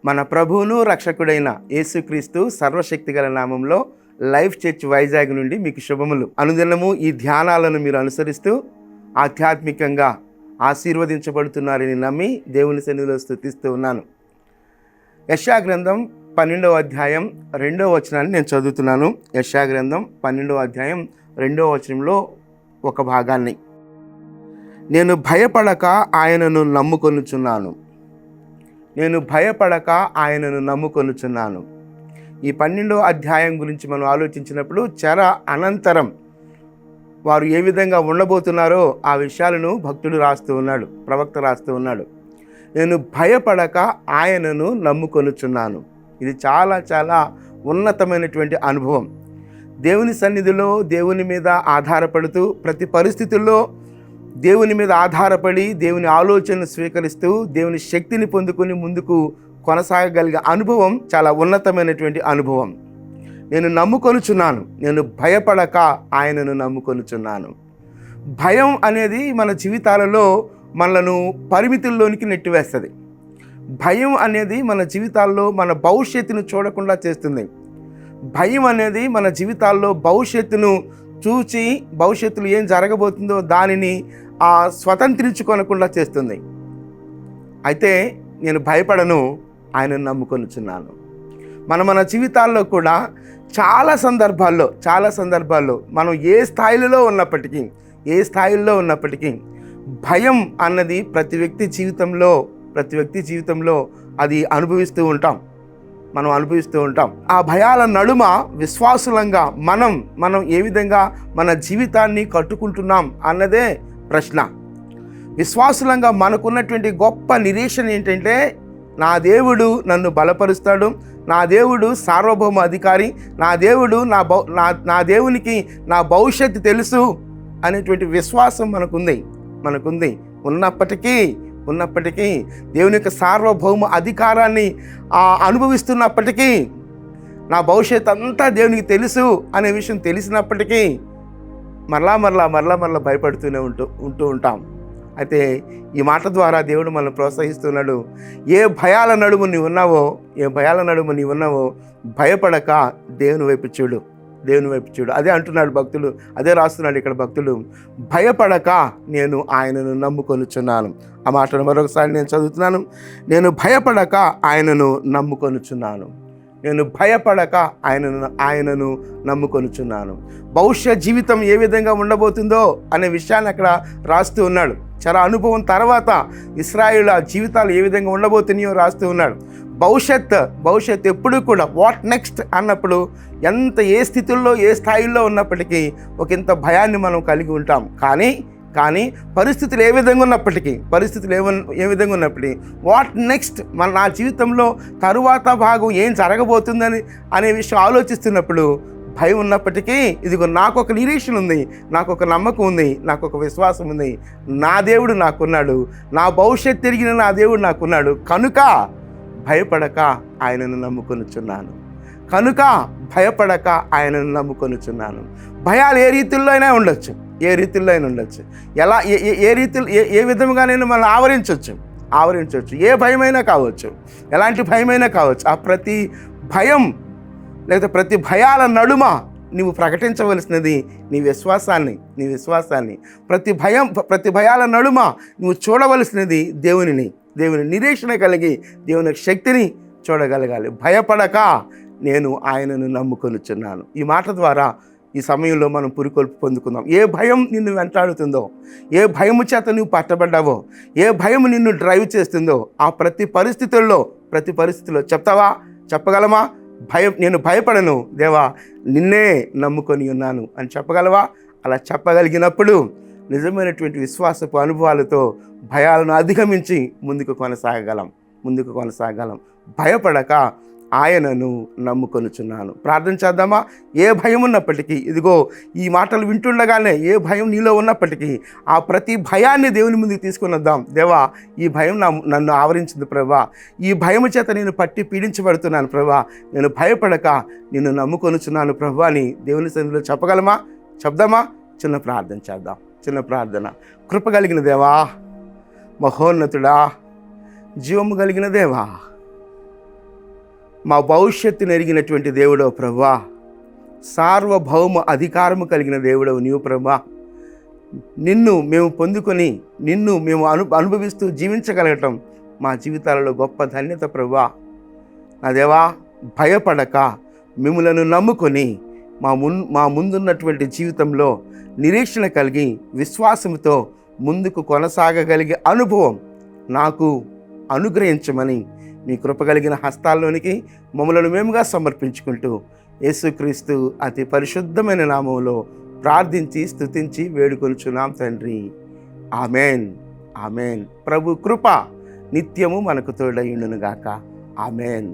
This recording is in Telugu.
మన ప్రభువును రక్షకుడైన యేసుక్రీస్తు సర్వశక్తిగల నామంలో లైఫ్ చర్చ్ వైజాగ్ నుండి మీకు శుభములు. అనుదినము ఈ ధ్యానాలను మీరు అనుసరిస్తూ ఆధ్యాత్మికంగా ఆశీర్వదించబడుతున్నారని నమ్మి దేవుని సన్నిధిలో స్తుతిస్తూ ఉన్నాను. యెషయా గ్రంథం 12వ అధ్యాయం 2వ వచనాన్ని నేను చదువుతున్నాను. యెషయా గ్రంథం 12వ అధ్యాయం 2వ వచనంలో ఒక భాగాన్ని, నేను భయపడక ఆయనను నమ్ముకొనుచున్నాను. నేను భయపడక ఆయనను నమ్ముకొనుచున్నాను. ఈ 12వ అధ్యాయం గురించి మనం ఆలోచించినప్పుడు చెర అనంతరం వారు ఏ విధంగా ఉండబోతున్నారో ఆ విషయాలను భక్తుడు రాస్తూ ఉన్నాడు, ప్రవక్త రాస్తూ ఉన్నాడు. నేను భయపడక ఆయనను నమ్ముకొనుచున్నాను. ఇది చాలా చాలా ఉన్నతమైనటువంటి అనుభవం. దేవుని సన్నిధిలో దేవుని మీద ఆధారపడుతూ ప్రతి పరిస్థితుల్లో దేవుని మీద ఆధారపడి దేవుని ఆలోచనను స్వీకరిస్తూ దేవుని శక్తిని పొందుకొని ముందుకు కొనసాగగలిగే అనుభవం చాలా ఉన్నతమైనటువంటి అనుభవం. నేను నమ్ముకొనుచున్నాను, నేను భయపడక ఆయనను నమ్ముకొనుచున్నాను. భయం అనేది మన జీవితాలలో మనలను పరిమితుల్లోనికి నెట్టివేస్తుంది. భయం అనేది మన జీవితాల్లో మన భవిష్యత్తును చూడకుండా చేస్తుంది. భయం అనేది మన జీవితాల్లో భవిష్యత్తును చూచి భవిష్యత్తులో ఏం జరగబోతుందో దానిని స్వతంత్రించుకొనకుండా చేస్తుంది. అయితే నేను భయపడను, ఆయనను నమ్ముకొనుచున్నాను. మన జీవితాల్లో కూడా చాలా సందర్భాల్లో మనం ఏ స్థాయిలో ఉన్నప్పటికీ భయం అన్నది ప్రతి వ్యక్తి జీవితంలో అది అనుభవిస్తూ ఉంటాం. ఆ భయాల నడుమ విశ్వాసులంగా మనం ఏ విధంగా మన జీవితాన్ని కట్టుకుంటున్నాం అన్నదే ప్రశ్న. విశ్వాసులంగా మనకున్నటువంటి గొప్ప నిరీక్షణ ఏంటంటే, నా దేవుడు నన్ను బలపరుస్తాడు, నా దేవుడు సార్వభౌమ అధికారి, నా దేవుడు నా దేవునికి నా భవిష్యత్తు తెలుసు అనేటువంటి విశ్వాసం మనకుంది. ఉన్నప్పటికీ దేవుని యొక్క సార్వభౌమ అధికారాన్ని అనుభవిస్తున్నప్పటికీ, నా భవిష్యత్ అంతా దేవునికి తెలుసు అనే విషయం తెలిసినప్పటికీ మరలా భయపడుతూనే ఉంటూ ఉంటాం. అయితే ఈ మాట ద్వారా దేవుడు మనల్ని ప్రోత్సహిస్తున్నాడు. ఏ భయాల నడుము నీవు ఉన్నావో భయపడక దేవుని వైపు చూడు. అదే అంటున్నాడు భక్తులు, అదే రాస్తున్నాడు ఇక్కడ భక్తులు, భయపడక నేను ఆయనను నమ్ముకొనుచున్నాను. ఆ మాటను మరొకసారి నేను చదువుతున్నాను. నేను భయపడక ఆయనను నమ్ముకొనుచున్నాను. భవిష్యత్ జీవితం ఏ విధంగా ఉండబోతుందో అనే విషయాన్ని అక్కడ రాస్తూ ఉన్నాడు. చాలా అనుభవం తర్వాత ఇశ్రాయేలు జీవితాలు ఏ విధంగా ఉండబోతున్నాయో రాస్తూ ఉన్నాడు. భవిష్యత్ ఎప్పుడు కూడా వాట్ నెక్స్ట్ అన్నప్పుడు ఏ స్థితుల్లో ఏ స్థాయిల్లో ఉన్నప్పటికీ ఒకంత భయాన్ని మనం కలిగి ఉంటాం. కానీ పరిస్థితులు ఏ విధంగా ఉన్నప్పటికీ వాట్ నెక్స్ట్ నా జీవితంలో తరువాత భాగం ఏం జరగబోతుందని అనే విషయం ఆలోచిస్తున్నప్పుడు భయం ఉన్నప్పటికీ ఇదిగో నాకు ఒక నిరీక్షణ ఉంది, నాకు ఒక నమ్మకం ఉంది, నాకు ఒక విశ్వాసం ఉంది. నా దేవుడు నాకున్నాడు, నా భవిష్యత్తు తిరిగిన నా దేవుడు నాకున్నాడు. కనుక భయపడక ఆయనను నమ్ముకొనుచున్నాను. భయాలు ఏ రీతిలో అయినా ఉండొచ్చు. ఏ విధంగానైనా మనం ఆవరించవచ్చు. ఏ భయమైనా కావచ్చు, ఎలాంటి భయమైనా కావచ్చు. ఆ ప్రతి భయం లేదా ప్రతి భయాల నడుమ నీవు ప్రకటించవలసినది నీ విశ్వాసాన్ని. ప్రతి భయాల నడుమ నువ్వు చూడవలసినది దేవుని నిరీక్షణ కలిగి దేవుని శక్తిని చూడగలగాలి. భయపడక నేను ఆయనను నమ్ముకొనుచున్నాను. ఈ మాట ద్వారా ఈ సమయంలో మనం పురికొల్పు పొందుకుందాం. ఏ భయం నిన్ను వెంటాడుతుందో, ఏ భయము చేత నువ్వు పట్టబడ్డావో, ఏ భయం నిన్ను డ్రైవ్ చేస్తుందో ఆ ప్రతి పరిస్థితుల్లో చెప్పగలమా? నేను భయపడను దేవా, నిన్నే నమ్ముకొని ఉన్నాను అని చెప్పగలవా? అలా చెప్పగలిగినప్పుడు నిజమైనటువంటి విశ్వాసపు అనుభవాలతో భయాలను అధిగమించి ముందుకు కొనసాగలం. భయపడక ఆయనను నమ్ముకొనుచున్నాను. ప్రార్థన చేద్దామా? ఏ భయం ఉన్నప్పటికీ, ఇదిగో ఈ మాటలు వింటుండగానే ఏ భయం నీలో ఉన్నప్పటికీ ఆ ప్రతి భయాన్ని దేవుని ముందుకు తీసుకుని వద్దాం. దేవా, ఈ భయం నన్ను ఆవరించింది ప్రభా, ఈ భయము చేత నేను పట్టి పీడించబడుతున్నాను ప్రభా, నేను భయపడక నిన్ను నమ్ముకొనుచున్నాను ప్రభా అని దేవుని సన్నిధిలో చెప్దామా? చిన్న ప్రార్థన చేద్దాం. కృప కలిగిన దేవా, మహోన్నతుడా, జీవము కలిగిన దేవా, మా భవిష్యత్తును ఎరిగినటువంటి దేవుడో ప్రభువా, సార్వభౌమ అధికారము కలిగిన దేవుడవు నీవు ప్రభువా. నిన్ను మేము పొందుకొని నిన్ను మేము అనుభవిస్తూ జీవించగలగటం మా జీవితాలలో గొప్ప ధన్యత ప్రభువా. నా దేవా, భయపడక మిమ్ములను నమ్ముకొని మా ముందున్నటువంటి జీవితంలో నిరీక్షణ కలిగి విశ్వాసంతో ముందుకు కొనసాగగలిగే అనుభవం నాకు అనుగ్రహించమని మీ కృప కలిగిన హస్తాల్లోనికి మమ్మలను మేముగా సమర్పించుకుంటూ యేసుక్రీస్తు అతి పరిశుద్ధమైన నామములో ప్రార్థించి స్తుతించి వేడుకొనుచున్నాం తండ్రి. Amen, amen. ప్రభు కృప నిత్యము మనకు తోడైయుండును గాక. ఆమెన్.